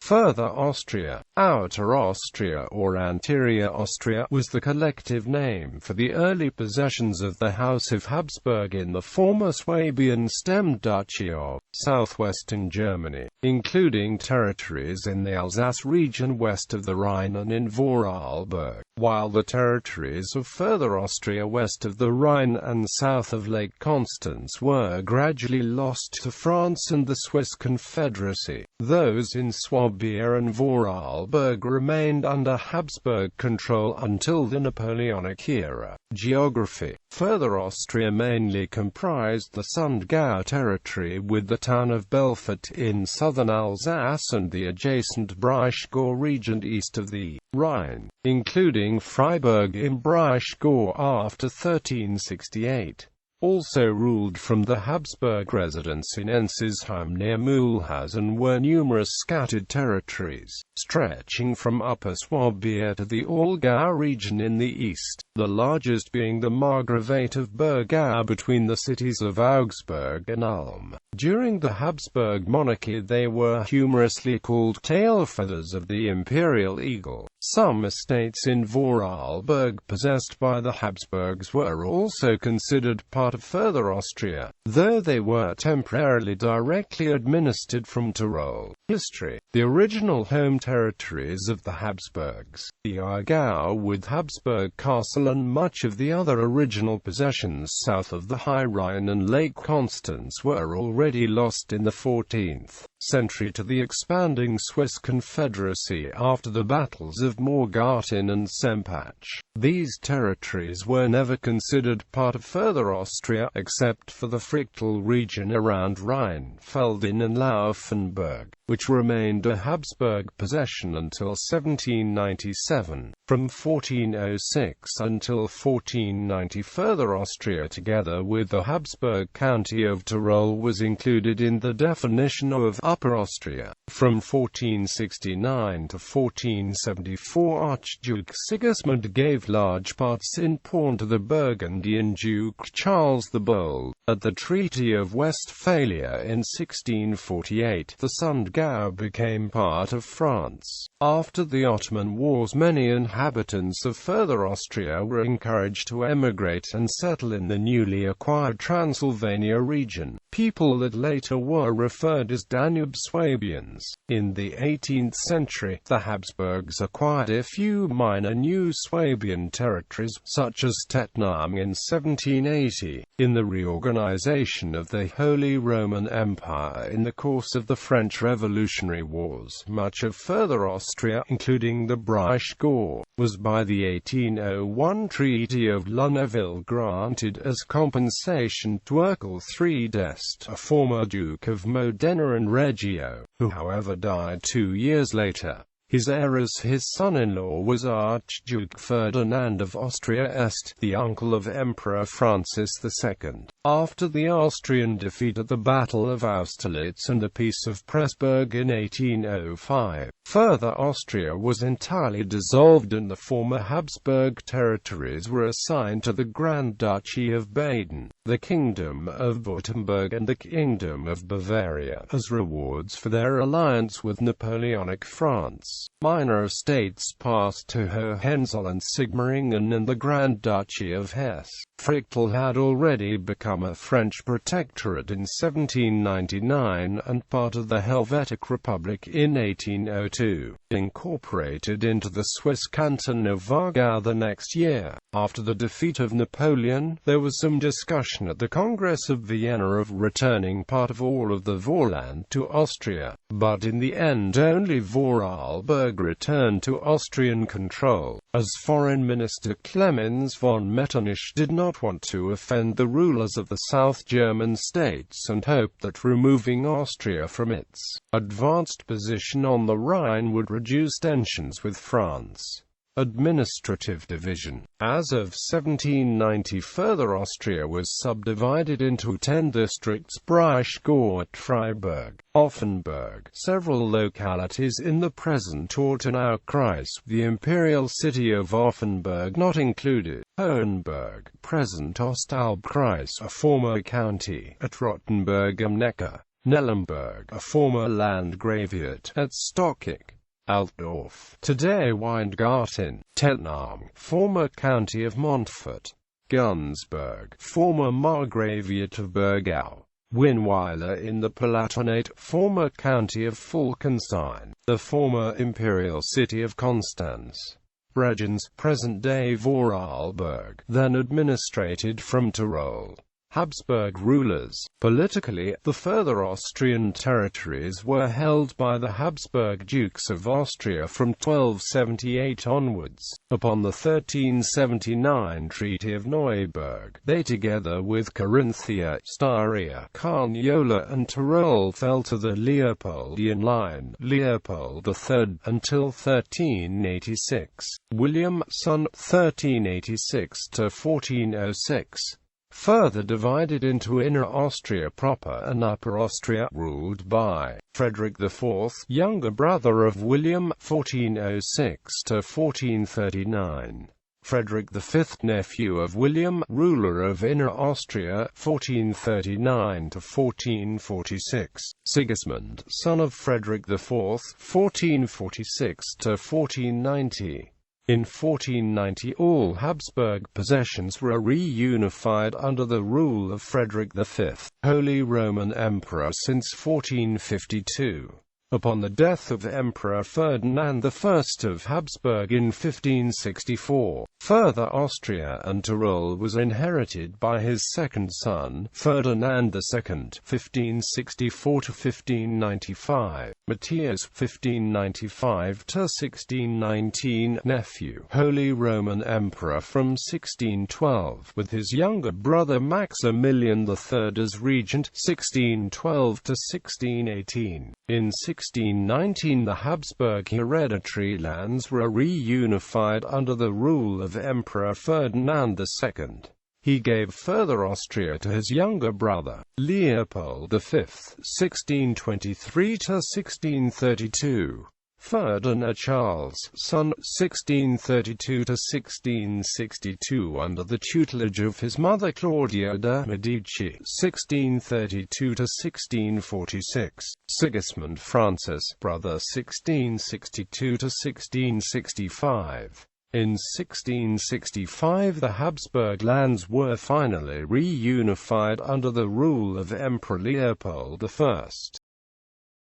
Further Austria, Outer Austria or Anterior Austria, was the collective name for the early possessions of the House of Habsburg in the former Swabian stem duchy of southwestern Germany, including territories in the Alsace region west of the Rhine and in Vorarlberg, while the territories of Further Austria west of the Rhine and south of Lake Constance were gradually lost to France and the Swiss Confederacy. Those in Swabia and Vorarlberg remained under Habsburg control until the Napoleonic era. Geography. Further Austria mainly comprised the Sundgau territory with the town of Belfort in southern Alsace and the adjacent Breisgau region east of the Rhine, including Freiburg im Breisgau after 1368. Also ruled from the Habsburg residence in Ensisheim near Mühlhausen were numerous scattered territories, stretching from Upper Swabia to the Allgäu region in the east, the largest being the Margravate of Burgau between the cities of Augsburg and Ulm. During the Habsburg monarchy they were humorously called tail feathers of the imperial eagle. Some estates in Vorarlberg possessed by the Habsburgs were also considered part of Further Austria, though they were temporarily directly administered from Tyrol. History. The original home territories of the Habsburgs, the Aargau with Habsburg Castle and much of the other original possessions south of the High Rhine and Lake Constance were already lost in the 14th century to the expanding Swiss Confederacy after the battles of Morgarten and Sempach. These territories were never considered part of Further Austria except for the Frichtel region around Rheinfelden and Laufenburg, which remained a Habsburg possession until 1797. From 1406 until 1490 Further Austria together with the Habsburg county of Tyrol was included in the definition of Upper Austria. From 1469 to 1474 Archduke Sigismund gave large parts in pawn to the Burgundian Duke Charles the Bold. At the Treaty of Westphalia in 1648 the Sundgau became part of France. After the Ottoman Wars many inhabitants of Further Austria were encouraged to emigrate and settle in the newly acquired Transylvania region, people that later were referred as Danube Swabians. In the 18th century, the Habsburgs acquired a few minor new Swabian territories, such as Tettnang in 1780. In the reorganization of the Holy Roman Empire in the course of the French Revolutionary Wars, much of Further Austria, including the Breisgau, was by the 1801 Treaty of Lunéville granted as compensation to Ercole III d'Este, a former Duke of Modena and Reggio, who however died 2 years later. His heir as his son-in-law was Archduke Ferdinand of Austria-Est, the uncle of Emperor Francis II. After the Austrian defeat at the Battle of Austerlitz and the Peace of Pressburg in 1805, Further Austria was entirely dissolved and the former Habsburg territories were assigned to the Grand Duchy of Baden, the Kingdom of Württemberg and the Kingdom of Bavaria, as rewards for their alliance with Napoleonic France. Minor estates passed to Hohenzollern Sigmaringen and the Grand Duchy of Hesse. Frichtel had already become a French protectorate in 1799 and part of the Helvetic Republic in 1802, incorporated into the Swiss canton of Aargau the next year. After the defeat of Napoleon, there was some discussion at the Congress of Vienna of returning part of all of the Vorland to Austria, but in the end only Vorarlberg returned to Austrian control, as Foreign Minister Clemens von Metternich did not want to offend the rulers of the South German states and hoped that removing Austria from its advanced position on the Rhine would reduce tensions with France. Administrative division. As of 1790 Further Austria was subdivided into 10 districts: Breisgau at Freiburg, Offenburg, several localities in the present Ortenaukreis, the imperial city of Offenburg not included, Hohenberg, present Ostalbkreis, a former county, at Rottenburg am Neckar, Nellenburg, a former landgraviate at Stockich, Altdorf, today Weingarten, Tettnang, former county of Montfort, Günzburg, former margraviate of Burgau, Winnweiler in the Palatinate, former county of Falkenstein, the former imperial city of Constance, Bregenz, present-day Vorarlberg, then administrated from Tyrol. Habsburg rulers. Politically, the further Austrian territories were held by the Habsburg dukes of Austria from 1278 onwards. Upon the 1379 Treaty of Neuburg, they together with Carinthia, Styria, Carniola and Tyrol fell to the Leopoldian line, Leopold III, until 1386. William, son, 1386–1406. Further divided into Inner Austria proper and Upper Austria, ruled by Frederick IV, younger brother of William, 1406–1439. Frederick V, nephew of William, ruler of Inner Austria, 1439–1446. Sigismund, son of Frederick IV, 1446–1490. In 1490 all Habsburg possessions were reunified under the rule of Frederick V, Holy Roman Emperor since 1452. Upon the death of Emperor Ferdinand I of Habsburg in 1564, Further Austria and Tyrol was inherited by his second son, Ferdinand II (1564–1595), Matthias (1595–1619), nephew, Holy Roman Emperor from 1612, with his younger brother Maximilian III as regent, 1612–1618. In 1619 the Habsburg hereditary lands were reunified under the rule of Emperor Ferdinand II. He gave Further Austria to his younger brother, Leopold V, 1623–1632. Ferdinand Charles, son, 1632–1662 under the tutelage of his mother Claudia de' Medici, 1632–1646. Sigismund Francis, brother, 1662–1665. In 1665 the Habsburg lands were finally reunified under the rule of Emperor Leopold I.